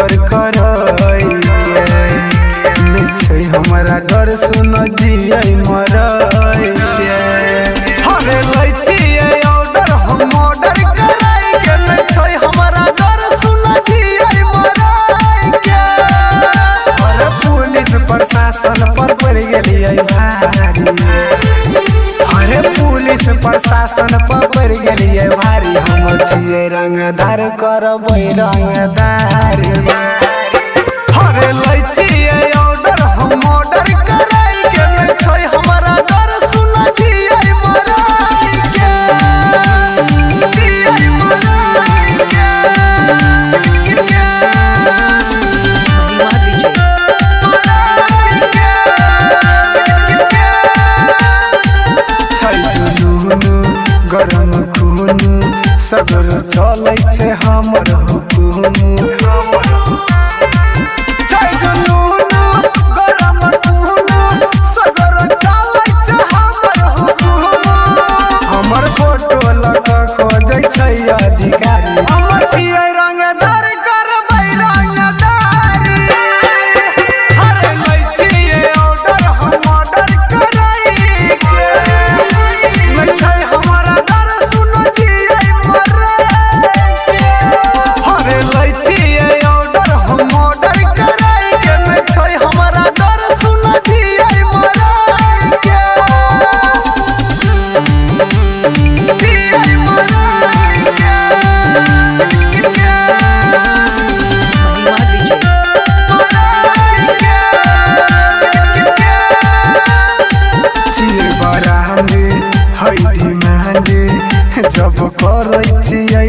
order करई के छै हमरा डर सुन जियै मरई के हरे लै छियै ऑर्डर हम ऑर्डर करई के छै हमरा डर सुन जियै मरई के अरे पुलिस प्रशासन पर पड़ गेलियै भारी अरे पुलिस प्रशासन पर पड़ गेलियै भारी हम छियै रंगदार करबै रंगदारी अरे लै छियै ऑर्डर हम ऑर्डर करई के छै हमरा डर सुन जियै मरई के जियै मरई के गरम खून सगर चलै छै हमर हुकुम छै जुनून गरम खून सगर चलै छै हमर हुकुम हमर फोटो लग खोजै छै अधिकारी हम छियै रंगदार करबै रंगदारी अरे लै छियै ऑर्डर हम ऑर्डर करई के छै हमरा डर सुन जियै मरई के अरे लै छियै ऑर्डर हम ऑर्डर करई के छै हमरा डर सुन जियै मरई के जियै मरई के जब करै छियै